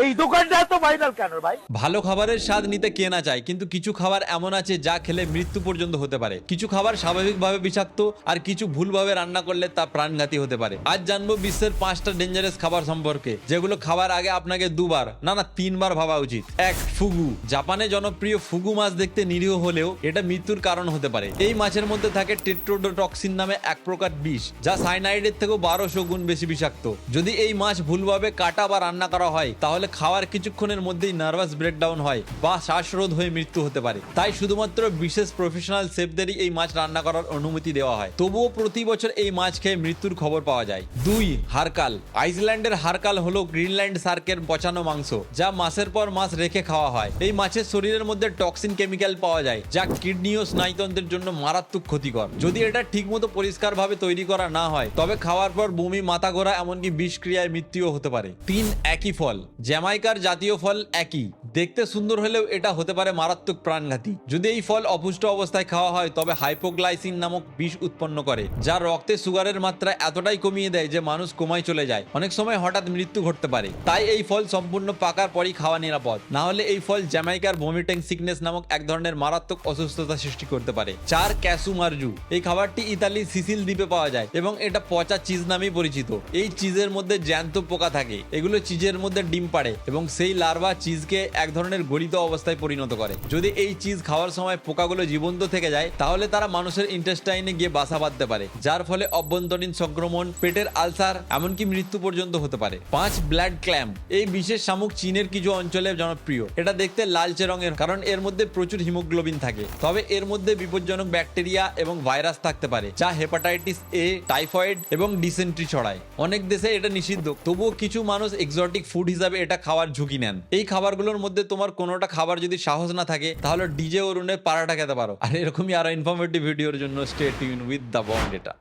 এই দোকানটা তো ভাইরাল কেন ভাই? ভালো খাবারের স্বাদ নিতে কে না চায়, কিন্তু কিছু খাবার এমন আছে যা খেলে মৃত্যু পর্যন্ত হতে পারে। কিছু খাবার স্বাভাবিকভাবে বিষাক্ত, আর কিছু ভুলভাবে রান্না করলে তা প্রাণঘাতী হতে পারে। আজ জানবো বিশ্বের 5টা ডেঞ্জারাস খাবার সম্পর্কে, যেগুলো খাবার আগে আপনাকে 2বার না 3বার ভাবা উচিত। 1. ফুগু। জাপানে জনপ্রিয় ফুগু মাছ দেখতে নিরীহ হলেও এটা মৃত্যুর কারণ হতে পারে। এই মাছের মধ্যে থাকে টেট্রোডোটক্সিন নামে এক প্রকার বিষ, যা সাইনাইডের থেকেও 1200 গুণ বেশি বিষাক্ত। যদি এই মাছ ভুলভাবে কাটা বা রান্না করা হয়, তাহলে খাওয়ার কিছুক্ষণের মধ্যেই নার্ভাস ব্রেকডাউন হয় বা শ্বাসরোধ হয়ে মৃত্যু হতে পারে। তাই শুধুমাত্র বিশেষ প্রফেশনাল শেফদেরই এই মাছ রান্না করার অনুমতি দেওয়া হয়। তবুও প্রতি বছর এই মাছ খেয়ে মৃত্যুর খবর পাওয়া যায়। 2. হারকাল। আইসল্যান্ডের হারকাল হলো গ্রিনল্যান্ড শার্কের পচানো মাংস, যা মাসের পর মাস রেখে খাওয়া হয়। এই মাছের শরীরের মধ্যে টক্সিন কেমিক্যাল পাওয়া যায়, যা কিডনি ও স্নায়ুতন্ত্রের জন্য মারাত্মক ক্ষতিকর। যদি এটা ঠিকমতো পরিষ্কারভাবে তৈরি করা না হয়, তবে খাওয়ার পর বমি, মাথা ঘোরা, এমনকি বিষক্রিয়ায় মৃত্যুও হতে পারে। 3. একই ফল। জ্যামাইকার জাতীয় ফল একই। দেখতে সুন্দর হলেও এটা হতে পারে মারাত্মক প্রাণঘাতী। যদি এই ফল অপুষ্ট অবস্থায় খাওয়া হয়, তবে হাইপোগ্লাইসিন নামক বিষ উৎপন্ন করে, যা রক্তে সুগারের মাত্রা এতটাই কমিয়ে দেয় যে মানুষ কোমায় চলে যায়। অনেক সময় হঠাৎ মৃত্যু ঘটতে পারে। তাই এই ফল সম্পূর্ণ পাকার পরই খাওয়া নিরাপদ। না হলে এই ফল জ্যামাইকার ভমিটিং সিকনেস নামক এক ধরনের মারাত্মক অসুস্থতা সৃষ্টি করতে পারে। 4. ক্যাসু মারজু। এই খাবারটি ইতালির সিসিল দ্বীপে পাওয়া যায় এবং এটা পচা চিজ নামেই পরিচিত। এই চিজের মধ্যে জ্যান্ত পোকা থাকে। এগুলো চিজের মধ্যে ডিম পাড়ে এবং সেই লার্ভা চিজকে এক ধরনের গলিত অবস্থায় পরিণত করে। যদি এই চিজ খাওয়ার সময় পোকাগুলো জীবন্ত থেকে যায়, তাহলে তারা মানুষের ইন্টেস্টাইনে গিয়ে বাসা বাঁধতে পারে, যার ফলে অভ্যন্তরীণ সংক্রমণ, পেটের আলসার, এমনকি মৃত্যু পর্যন্ত হতে পারে। 5. Blood clam. এই বিশেষ শামুক চীনের কিছু অঞ্চলে জনপ্রিয়। এটা দেখতে লালচে রঙের, কারণ এর মধ্যে প্রচুর হিমোগ্লোবিন থাকে। তবে এর মধ্যে বিপজ্জনক ব্যাকটেরিয়া এবং ভাইরাস থাকতে পারে, যা হেপাটাইটিস এ, টাইফয়েড এবং ডিসেন্ট্রি ছড়ায়। অনেক দেশে এটা নিষিদ্ধ, তবুও কিছু মানুষ এক্সোটিক ফুড হিসাবে এটা খাওয়ার ঝুঁকি নেন। এই খাবারগুলোর মধ্যে তোমার কোনোটা খাবার যদি সাহস না থাকে, তাহলে ডিজে অরুণের পাড়াটা খেতে পারো। আর এরকমই আরো ইনফরমেটিভ ভিডিওর জন্য stay tune with the bond data.